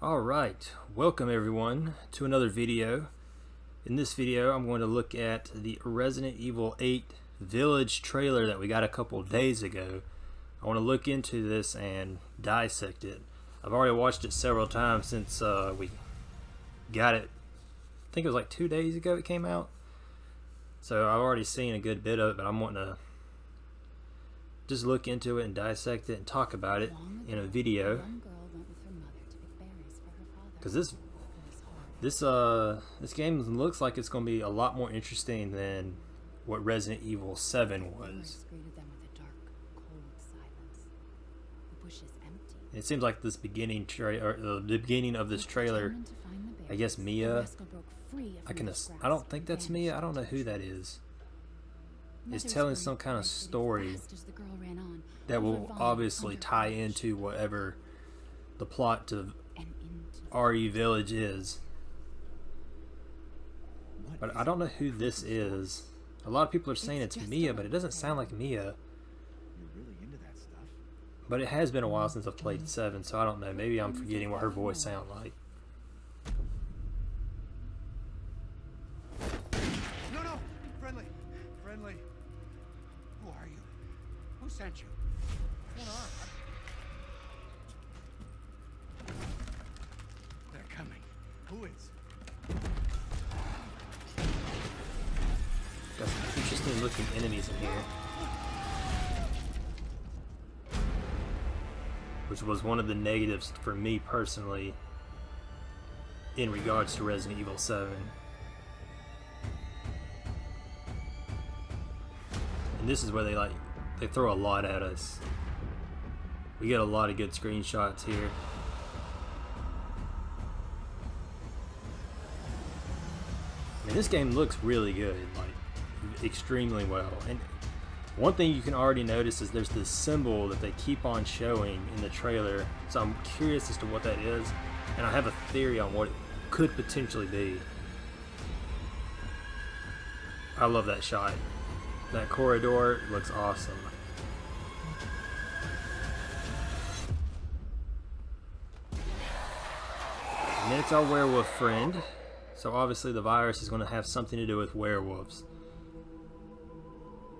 Alright, welcome everyone to another video. In this video I'm going to look at the Resident Evil 8 Village trailer that we got a couple days ago. I want to look into this and dissect it. I've already watched it several times since we got it. I think it was like 2 days ago it came out. So I've already seen a good bit of it, but I'm wanting to just look into it and dissect it and talk about it in a video. Because this game looks like it's going to be a lot more interesting than what Resident Evil 7 was. It seems like this beginning the beginning of this trailer, I guess Mia. I don't think that's Mia. I don't know who that is. It's telling some kind of story that will obviously tie into whatever the plot to RE Village is. But I don't know who this is. A lot of people are saying it's Mia, but it doesn't sound like Mia. But it has been a while since I've played 7, so I don't know. Maybe I'm forgetting what her voice sounds like. No! Friendly. Who are you? Who sent you? What's going on? They're coming. Who is? Got some interesting looking enemies in here, which was one of the negatives for me personally in regards to Resident Evil 7. And this is where they throw a lot at us. We get a lot of good screenshots here. I mean, this game looks really good, like extremely well. And one thing you can already notice is there's this symbol that they keep on showing in the trailer. So I'm curious as to what that is, and I have a theory on what it could potentially be. I love that shot. That corridor looks awesome. And then it's our werewolf friend. So obviously the virus is going to have something to do with werewolves.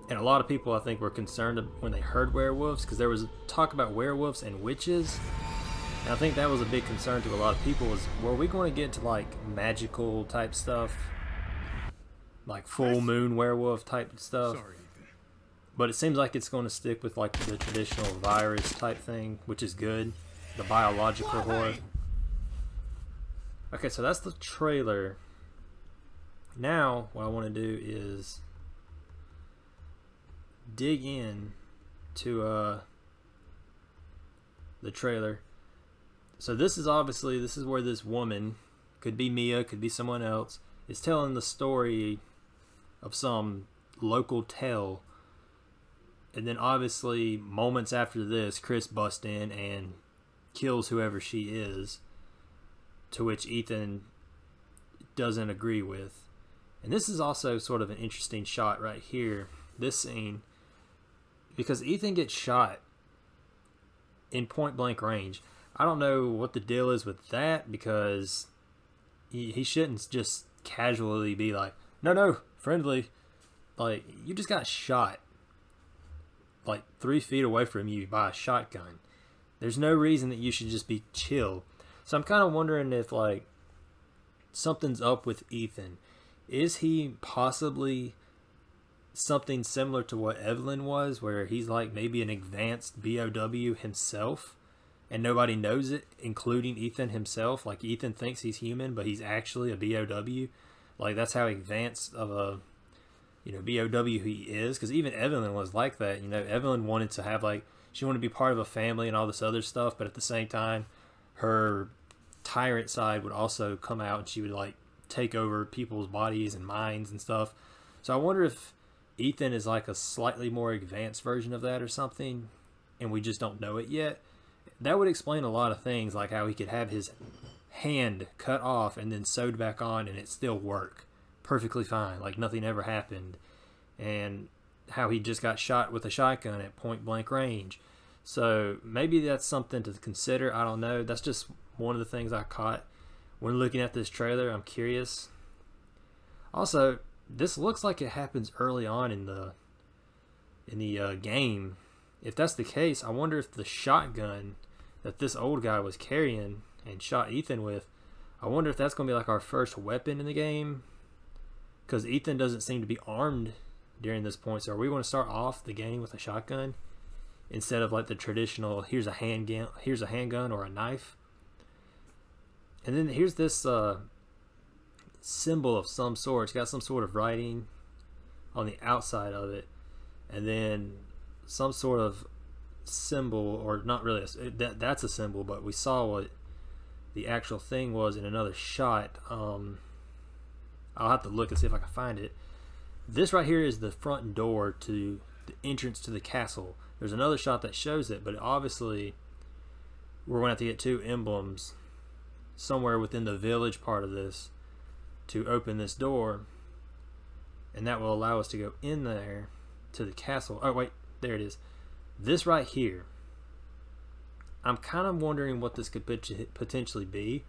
And a lot of people, I think, were concerned when they heard werewolves, because there was talk about werewolves and witches. And I think that was a big concern to a lot of people, was, were we going to get to like magical type stuff? Like full moon werewolf type stuff? Sorry, Ethan. But it seems like it's going to stick with like the traditional virus type thing, which is good. The biological horror. Okay, so that's the trailer. Now, what I want to do is dig in to the trailer. So this is where this woman, could be Mia, could be someone else, is telling the story of some local tale. And then obviously moments after this, Chris busts in and kills whoever she is, to which Ethan doesn't agree with. And this is also sort of an interesting shot right here, this scene, because Ethan gets shot in point blank range. I don't know what the deal is with that, because he shouldn't just casually be like, no, friendly. Like, you just got shot like 3 feet away from you by a shotgun. There's no reason that you should just be chill. So I'm kind of wondering if like something's up with Ethan. Is he possibly something similar to what Evelyn was, where he's like maybe an advanced BOW himself and nobody knows it, including Ethan himself? Like, Ethan thinks he's human, but he's actually a BOW. Like, that's how advanced of a, BOW he is. Because even Evelyn was like that. Evelyn wanted to have, like, she wanted to be part of a family and all this other stuff, but at the same time, her tyrant side would also come out, and she would like take over people's bodies and minds and stuff. So I wonder if Ethan is like a slightly more advanced version of that or something, and we just don't know it yet. That would explain a lot of things, like how he could have his hand cut off and then sewed back on and it still work perfectly fine, like nothing ever happened, and how he just got shot with a shotgun at point blank range. So maybe that's something to consider. I don't know. That's just one of the things I caught when looking at this trailer. I'm curious. Also, this looks like it happens early on in the game. If that's the case, I wonder if the shotgun that this old guy was carrying and shot Ethan with, I wonder if that's going to be like our first weapon in the game, because Ethan doesn't seem to be armed during this point. So are we going to start off the game with a shotgun instead of like the traditional here's a handgun or a knife? And then here's this symbol of some sort. It's got some sort of writing on the outside of it, and then some sort of symbol, or not really that's a symbol, but we saw what the actual thing was in another shot. I'll have to look and see if I can find it. This right here is the front door to the entrance to the castle. There's another shot that shows it, but obviously we're going to have to get two emblems somewhere within the village part of this to open this door, and that will allow us to go in there to the castle. Oh wait, there it is. This right here, I'm kind of wondering what this could potentially be,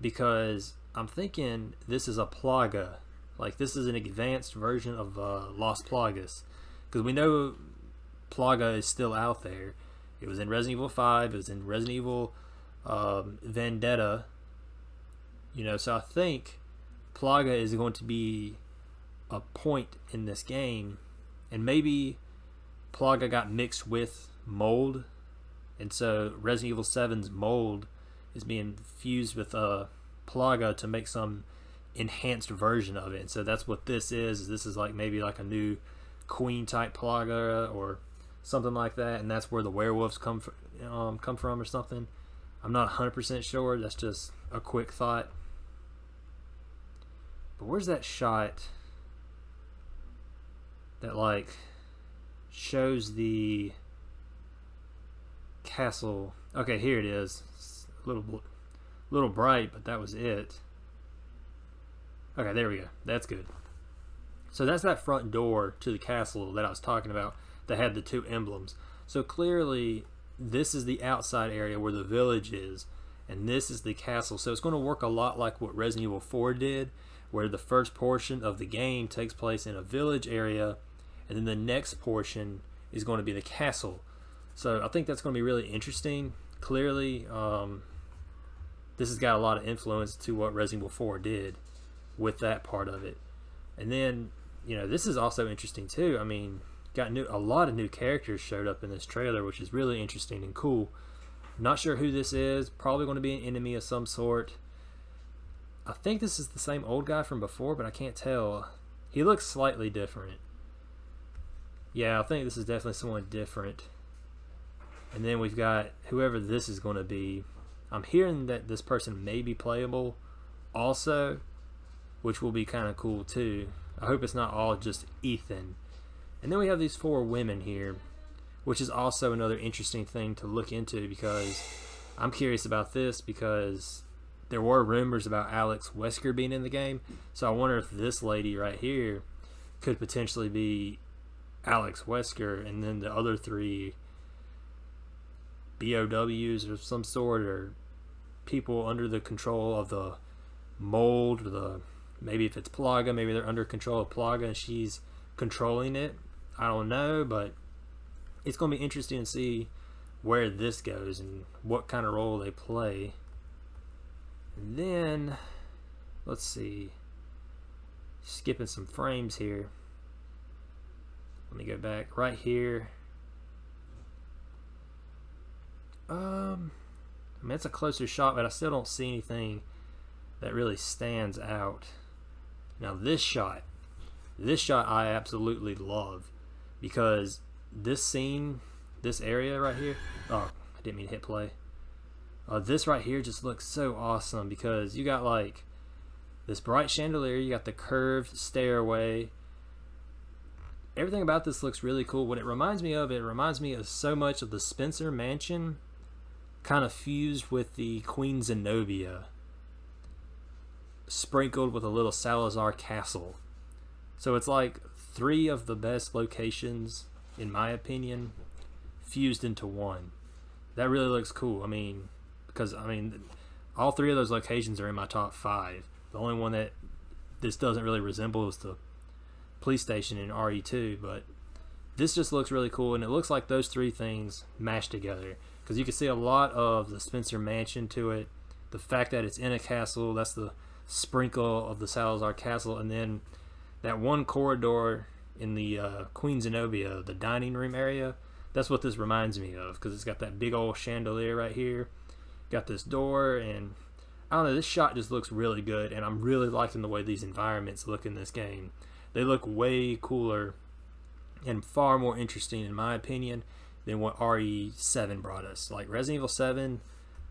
because I'm thinking this is a plaga. Like this is an advanced version of Lost Plagas, because we know Plaga is still out there. It was in Resident Evil 5, it was in Resident Evil Vendetta, you know, so I think Plaga is going to be a point in this game, and maybe Plaga got mixed with mold, and so Resident Evil 7's mold is being fused with Plaga to make some enhanced version of it. And so that's what this is. This is like maybe like a new queen type Plaga or something like that, and that's where the werewolves come from or something. I'm not 100% sure. That's just a quick thought. But where's that shot that like shows the castle? Okay, here it is. It's a little bright, but that was it. Okay, there we go. That's good. So that's that front door to the castle that I was talking about that had the two emblems. So clearly this is the outside area where the village is, and this is the castle. So it's going to work a lot like what Resident Evil 4 did, where the first portion of the game takes place in a village area, and then the next portion is going to be the castle. So I think that's going to be really interesting. Clearly, this has got a lot of influence to what Resident Evil 4 did with that part of it. And then, you know, this is also interesting too. I mean, a lot of new characters showed up in this trailer, which is really interesting and cool. Not sure who this is. Probably going to be an enemy of some sort. I think this is the same old guy from before, but I can't tell. He looks slightly different. Yeah, I think this is definitely someone different. And then we've got whoever this is going to be. I'm hearing that this person may be playable also, which will be kind of cool too. I hope it's not all just Ethan. And then we have these 4 women here, which is also another interesting thing to look into, because I'm curious about this, because there were rumors about Alex Wesker being in the game. So I wonder if this lady right here could potentially be Alex Wesker, and then the other 3 BOWs of some sort, or people under the control of the mold, maybe if it's Plaga, maybe they're under control of Plaga and she's controlling it. I don't know, but it's going to be interesting to see where this goes and what kind of role they play. And then, let's see, skipping some frames here. Let me go back right here. I mean, it's a closer shot, but I still don't see anything that really stands out. Now this shot I absolutely love, because this scene, this area right here, oh, I didn't mean to hit play. This right here just looks so awesome, because you got like this bright chandelier, you got the curved stairway. Everything about this looks really cool. What it reminds me of so much of the Spencer Mansion, kind of fused with the Queen Zenobia, sprinkled with a little Salazar Castle. So it's like 3 of the best locations, in my opinion, fused into one. That really looks cool. I mean, because I mean, all three of those locations are in my top 5. The only one that this doesn't really resemble is the police station in RE2, but this just looks really cool, and it looks like those three things mashed together, because you can see a lot of the Spencer Mansion to it. The fact that it's in a castle, that's the sprinkle of the Salazar castle, and then that one corridor in the Queen Zenobia, the dining room area, that's what this reminds me of, because it's got that big old chandelier right here, got this door, and I don't know, this shot just looks really good, and I'm really liking the way these environments look in this game. They look way cooler and far more interesting, in my opinion, than what RE7 brought us. Like Resident Evil 7,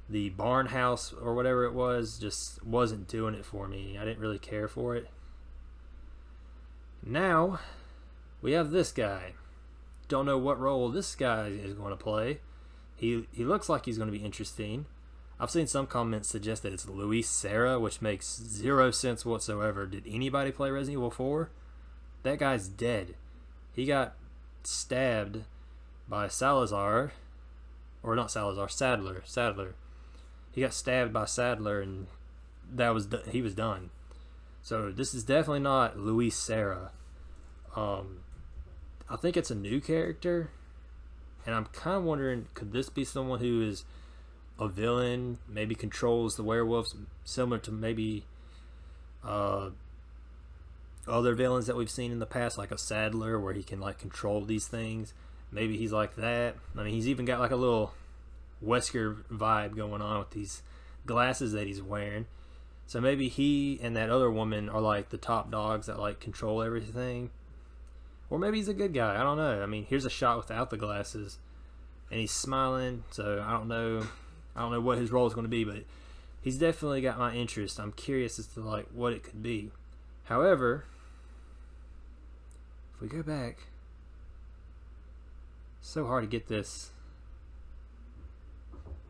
the barn house or whatever it was just wasn't doing it for me. I didn't really care for it. Now we have this guy. Don't know what role this guy is going to play. He looks like he's going to be interesting. I've seen some comments suggest that it's Luis Serra, which makes 0 sense whatsoever. Did anybody play Resident Evil 4? That guy's dead. He got stabbed by Salazar, or not Salazar, Sadler. He got stabbed by Sadler, and he was done. So this is definitely not Luis Serra. I think it's a new character, and I'm kind of wondering, could this be someone who is a villain, maybe controls the werewolves, similar to maybe other villains that we've seen in the past, like a Sadler, where he can like control these things. Maybe he's like that. I mean, he's even got like a little Wesker vibe going on with these glasses that he's wearing. So maybe he and that other woman are like the top dogs that like control everything. Or maybe he's a good guy. I don't know. I mean, here's a shot without the glasses, and he's smiling. So I don't know what his role is going to be, but he's definitely got my interest. I'm curious as to like what it could be. However, if we go back, it's so hard to get this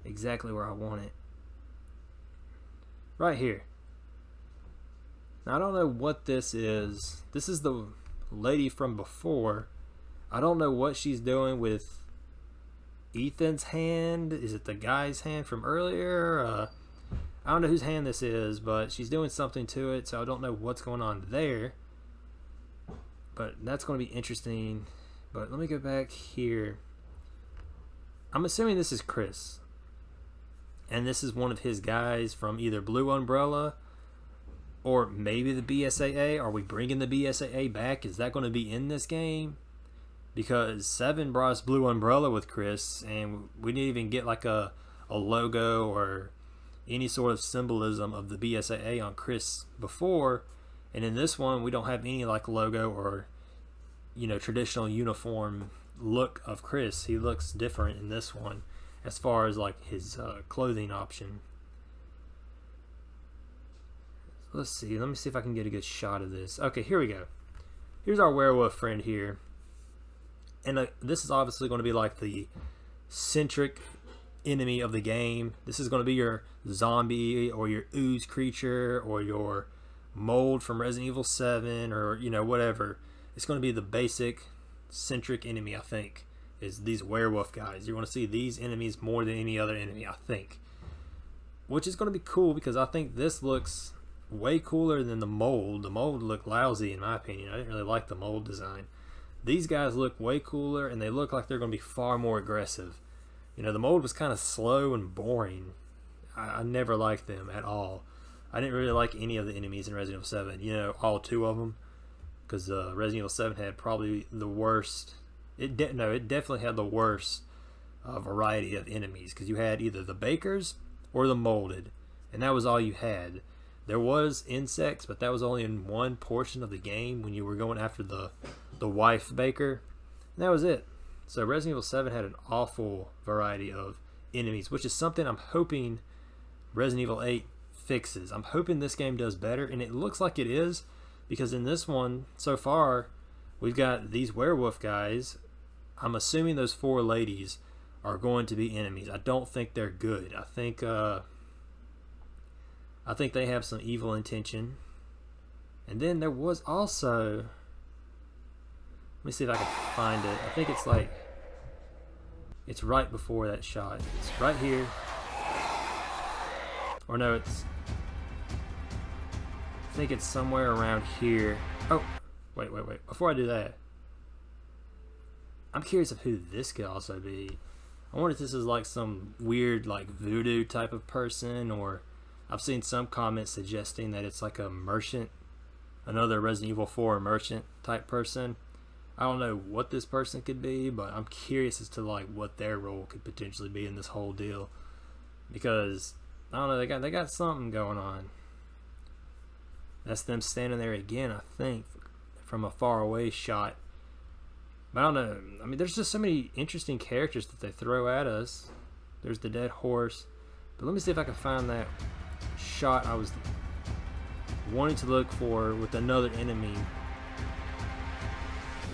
exactly where I want it. Right here. Now I don't know what this is. This is the lady from before. I don't know what she's doing with Ethan's hand. Is it the guy's hand from earlier? I don't know whose hand this is, but she's doing something to it, so I don't know what's going on there. But that's going to be interesting. But let me go back here. I'm assuming this is Chris, and this is one of his guys from either Blue Umbrella or maybe the BSAA. Are we bringing the BSAA back? Is that going to be in this game? Because 7 brought us Blue Umbrella with Chris, and we didn't even get like a logo or any sort of symbolism of the BSAA on Chris before. And in this one, we don't have any like logo or, you know, traditional uniform look of Chris. He looks different in this one as far as like his clothing option. Let's see. Let me see if I can get a good shot of this. Okay, here we go. Here's our werewolf friend here. And this is obviously going to be like the centric enemy of the game. This is going to be your zombie or your ooze creature or your mold from Resident Evil 7 or, you know, whatever. It's going to be the basic centric enemy, I think, is these werewolf guys. You're going to see these enemies more than any other enemy, I think. Which is going to be cool because I think this looks way cooler than the mold. The mold looked lousy in my opinion. I didn't really like the mold design. These guys look way cooler, and they look like they're going to be far more aggressive. You know, the mold was kind of slow and boring. I never liked them at all. I didn't really like any of the enemies in Resident Evil 7. You know, all 2 of them. Because Resident Evil 7 had probably the worst. It definitely had the worst variety of enemies. Because you had either the bakers or the molded. And that was all you had. There was insects, but that was only in one portion of the game when you were going after the wife baker. And that was it. So Resident Evil 7 had an awful variety of enemies, which is something I'm hoping Resident Evil 8 fixes. I'm hoping this game does better, and it looks like it is, because in this one, so far, we've got these werewolf guys. I'm assuming those 4 ladies are going to be enemies. I don't think they're good. I think they have some evil intention. And then there was also, let me see if I can find it. I think it's like, It's right before that shot. It's right here. Or no, it's... I think it's somewhere around here. Oh, wait. Before I do that, I'm curious of who this could also be. I wonder if this is like some weird like voodoo type of person, or I've seen some comments suggesting that it's like a merchant, another Resident Evil 4 merchant type person. I don't know what this person could be, but I'm curious as to like what their role could potentially be in this whole deal, because I don't know, they got something going on. That's them standing there again, I think, from a far away shot. But I don't know. I mean, there's just so many interesting characters that they throw at us. There's the dead horse. But let me see if I can find that shot I was wanting to look for with another enemy.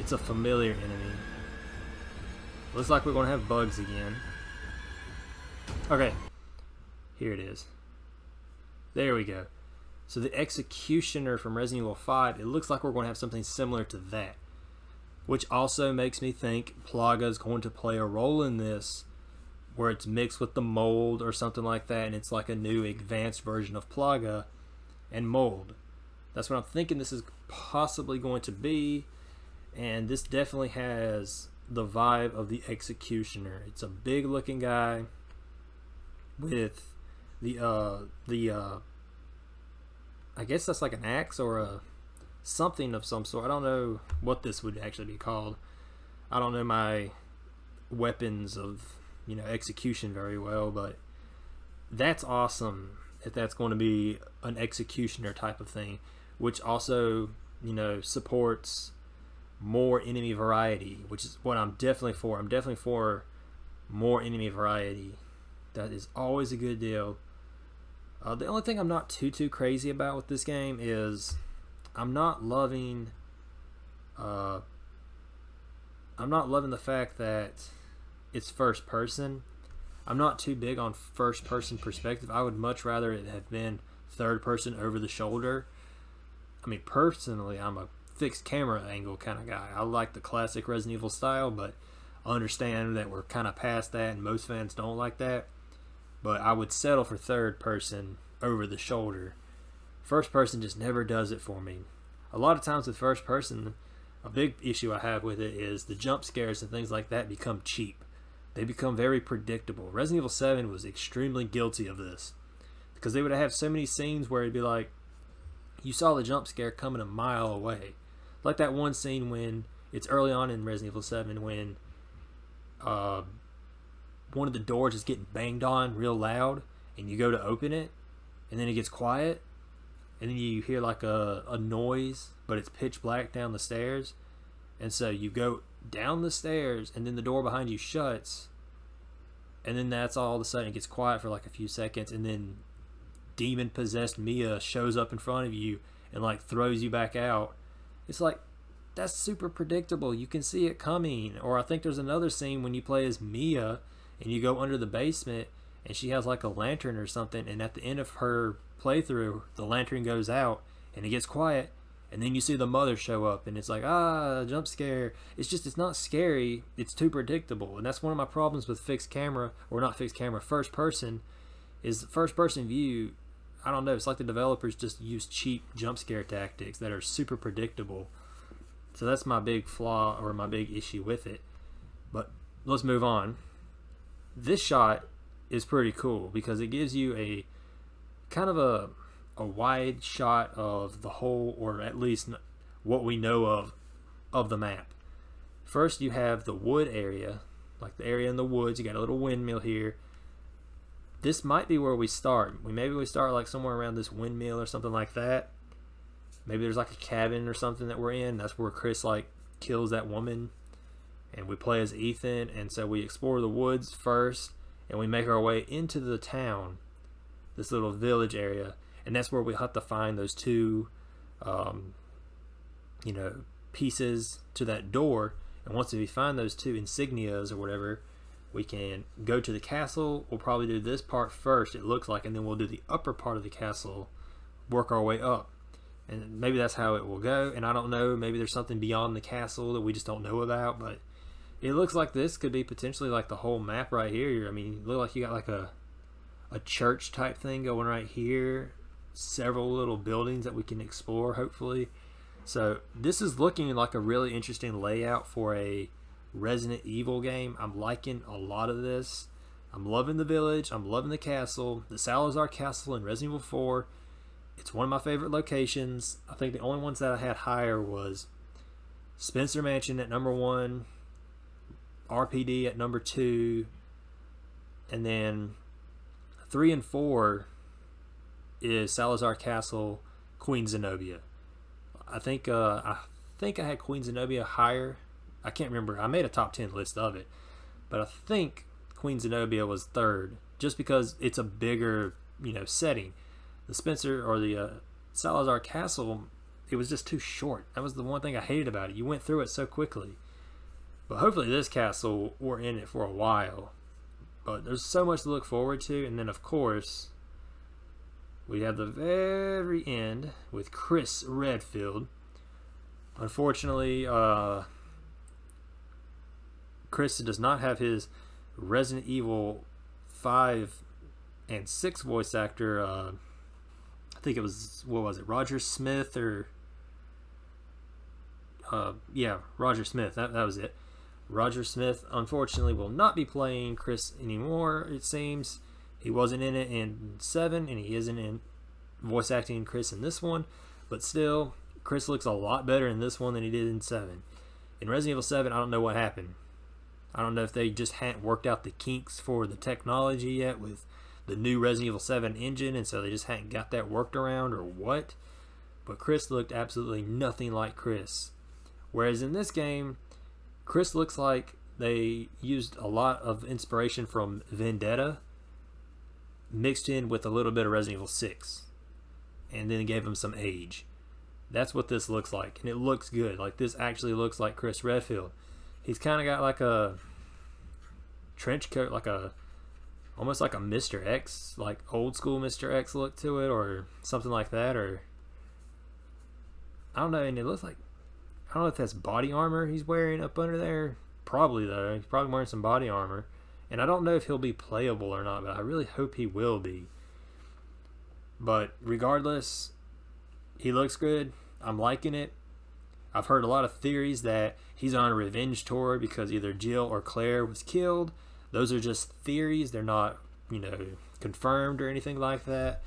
It's a familiar enemy. Looks like we're going to have bugs again. Okay. Here it is. There we go. So the Executioner from Resident Evil 5, it looks like we're going to have something similar to that. Which also makes me think Plaga is going to play a role in this, where it's mixed with the mold or something like that, and it's like a new advanced version of Plaga and mold. That's what I'm thinking this is possibly going to be, and this definitely has the vibe of the Executioner. It's a big looking guy with I guess that's like an axe or a something of some sort. I don't know what this would actually be called. I don't know my weapons of, you know, execution very well, but that's awesome if that's going to be an executioner type of thing, which also, you know, supports more enemy variety, which is what I'm definitely for. I'm definitely for more enemy variety. That is always a good deal. The only thing I'm not too crazy about with this game is I'm not loving the fact that it's first person. I'm not too big on first person perspective. I would much rather it have been third person over the shoulder. I mean, personally, I'm a fixed camera angle kind of guy. I like the classic Resident Evil style, but I understand that we're kind of past that and most fans don't like that. But I would settle for third person over the shoulder. First person just never does it for me. A lot of times with first person, a big issue I have with it is the jump scares and things like that become cheap. They become very predictable. Resident Evil 7 was extremely guilty of this, because they would have so many scenes where it'd be like, you saw the jump scare coming a mile away. Like that one scene when, it's early on in Resident Evil 7, when one of the doors is getting banged on real loud, and you go to open it, and then it gets quiet, and then you hear like a noise, but it's pitch black down the stairs, and so you go down the stairs, and then the door behind you shuts, and then that's all of a sudden it gets quiet for like a few seconds, and then demon possessed Mia shows up in front of you and like throws you back out. It's like, that's super predictable. You can see it coming. Or I think there's another scene when you play as Mia and you go under the basement and she has like a lantern or something, and at the end of her playthrough the lantern goes out and it gets quiet, and then you see the mother show up and it's like, jump scare. It's just, it's not scary, it's too predictable. And that's one of my problems with fixed camera, or not fixed camera, first person, is first person view. I don't know, it's like the developers just use cheap jump scare tactics that are super predictable. So that's my big flaw, or my big issue with it. But let's move on. This shot is pretty cool because it gives you a kind of a wide shot of the whole, or at least what we know of the map. First you have the wood area, like the area in the woods. You got a little windmill here. This might be where we start. Maybe we start like somewhere around this windmill or something like that. Maybe there's like a cabin or something that we're in. That's where Chris like kills that woman, and we play as Ethan. And so we explore the woods first, and we make our way into the town, this little village area, and that's where we have to find those two you know, pieces to that door. And once we find those two insignias or whatever, we can go to the castle. We'll probably do this part first, it looks like, and then we'll do the upper part of the castle, work our way up. And maybe that's how it will go. And I don't know, maybe there's something beyond the castle that we just don't know about. But It looks like this could be potentially like the whole map right here. I mean, you look like you got like a church type thing going right here. Several little buildings that we can explore, hopefully. So this is looking like a really interesting layout for a Resident Evil game. I'm liking a lot of this. I'm loving the village. I'm loving the castle. The Salazar Castle in Resident Evil 4. It's one of my favorite locations. I think the only ones that I had higher was Spencer Mansion at number 1, RPD at number 2, and then 3 and 4 is Salazar Castle, Queen Zenobia. I think I had Queen Zenobia higher. I can't remember. I made a top 10 list of it, but I think Queen Zenobia was 3rd, just because it's a bigger, setting. The Spencer or the Salazar Castle, it was just too short. That was the one thing I hated about it. You went through it so quickly. But hopefully this castle, we're in it for a while. But there's so much to look forward to. And then, of course, we have the very end with Chris Redfield. Unfortunately, Chris does not have his Resident Evil 5 and 6 voice actor. I think it was, what was it, Roger Smith or... yeah, Roger Smith. That was it. Roger Smith, unfortunately, will not be playing Chris anymore, it seems. He wasn't in it in 7, and he isn't in voice acting Chris in this one. But still, Chris looks a lot better in this one than he did in 7. In Resident Evil 7, I don't know what happened. I don't know if they just hadn't worked out the kinks for the technology yet with the new Resident Evil 7 engine, and so they just hadn't got that worked around or what. But Chris looked absolutely nothing like Chris. Whereas in this game, Chris looks like they used a lot of inspiration from Vendetta mixed in with a little bit of Resident Evil 6 and then gave him some age. That's what this looks like, and it looks good. Like, this actually looks like Chris Redfield. He's kind of got like a trench coat, like almost like a Mr. X, like old school Mr. X look to it, or something like that, or I don't know. And it looks like, I don't know if that's body armor he's wearing up under there. Probably, though. He's probably wearing some body armor. And I don't know if he'll be playable or not, but I really hope he will be. But regardless, he looks good. I'm liking it. I've heard a lot of theories that he's on a revenge tour because either Jill or Claire was killed. Those are just theories. They're not, confirmed or anything like that.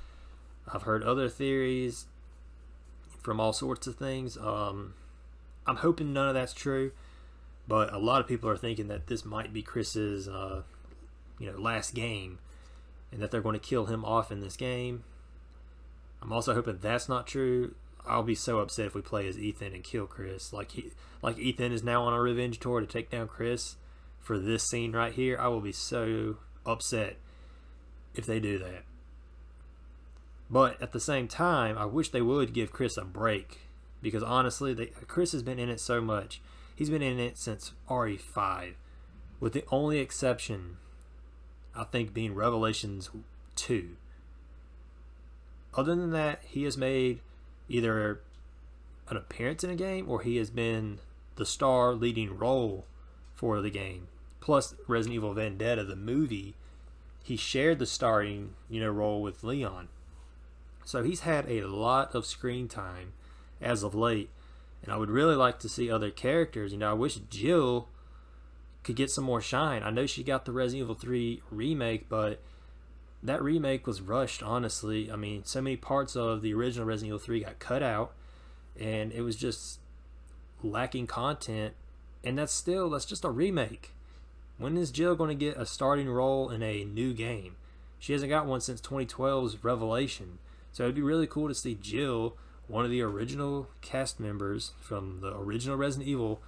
I've heard other theories from all sorts of things. I'm hoping none of that's true, but a lot of people are thinking that this might be Chris's, last game, and that they're going to kill him off in this game. I'm also hoping that's not true. I'll be so upset if we play as Ethan and kill Chris. Like Ethan is now on a revenge tour to take down Chris for this scene right here. I will be so upset if they do that. But at the same time, I wish they would give Chris a break. Because honestly, Chris has been in it so much. He's been in it since RE5. With the only exception, I think, being Revelations 2. Other than that, he has made either an appearance in a game, or he has been the star leading role for the game. Plus, Resident Evil Vendetta, the movie, he shared the starring, role with Leon. So he's had a lot of screen time as of late, and I would really like to see other characters. I wish Jill could get some more shine. I know she got the Resident Evil 3 remake, but that remake was rushed, honestly. I mean, so many parts of the original Resident Evil 3 got cut out, and it was just lacking content, and that's just a remake. When is Jill going to get a starting role in a new game? She hasn't got one since 2012's Revelation. So it'd be really cool to see Jill, one of the original cast members from the original Resident Evil,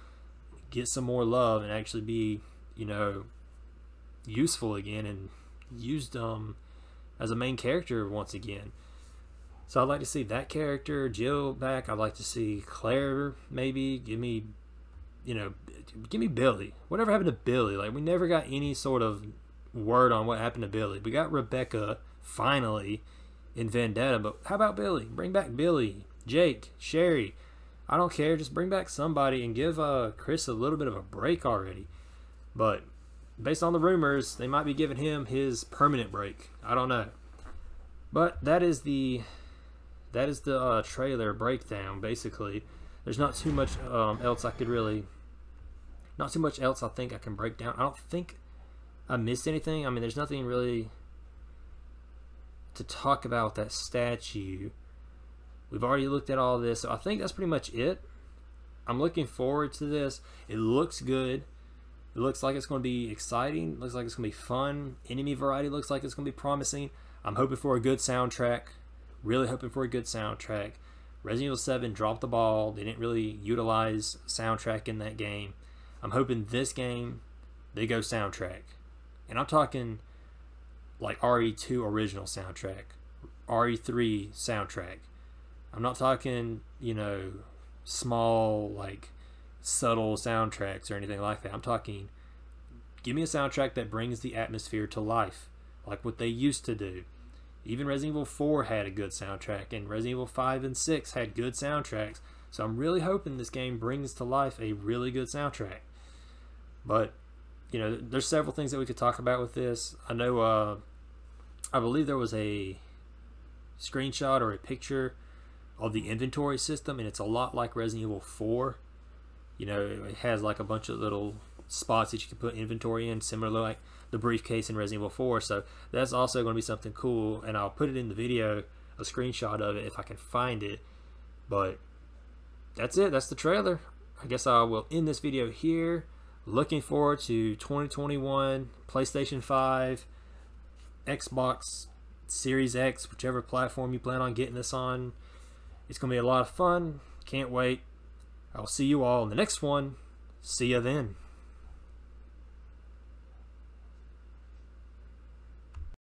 get some more love and actually be, useful again and used as a main character once again. So I'd like to see that character, Jill, back. I'd like to see Claire, maybe. Give me Billy. Whatever happened to Billy? Like, we never got any sort of word on what happened to Billy. We got Rebecca, finally, in Vendetta, but how about Billy? Bring back Billy, Jake, Sherry. I don't care. Just bring back somebody and give Chris a little bit of a break already. But based on the rumors, they might be giving him his permanent break. I don't know. But that is the trailer breakdown. Basically, there's not too much else I could really, not too much else I think I can break down. I don't think I missed anything. I mean, there's nothing really to talk about that statue. We've already looked at all this, so I think that's pretty much it. I'm looking forward to this. It looks good. It looks like it's going to be exciting. It looks like it's going to be fun. Enemy variety looks like it's going to be promising. I'm hoping for a good soundtrack. Really hoping for a good soundtrack. Resident Evil 7 dropped the ball. They didn't really utilize soundtrack in that game. I'm hoping this game, they go soundtrack. And I'm talking like RE2 original soundtrack, RE3 soundtrack. I'm not talking, you know, small, like, subtle soundtracks or anything like that. I'm talking, give me a soundtrack that brings the atmosphere to life, like what they used to do. Even Resident Evil 4 had a good soundtrack, and Resident Evil 5 and 6 had good soundtracks. So I'm really hoping this game brings to life a really good soundtrack. But, you know, there's several things that we could talk about with this. I know, I believe there was a screenshot or a picture of the inventory system, and it's a lot like Resident Evil 4. You know, it has like a bunch of little spots that you can put inventory in, similar to like the briefcase in Resident Evil 4. So that's also going to be something cool, and I'll put it in the video, a screenshot of it if I can find it. But that's it. That's the trailer. I guess I will end this video here. Looking forward to 2021, PlayStation 5, Xbox Series X, whichever platform you plan on getting this on. It's going to be a lot of fun. Can't wait. I'll see you all in the next one. See ya then.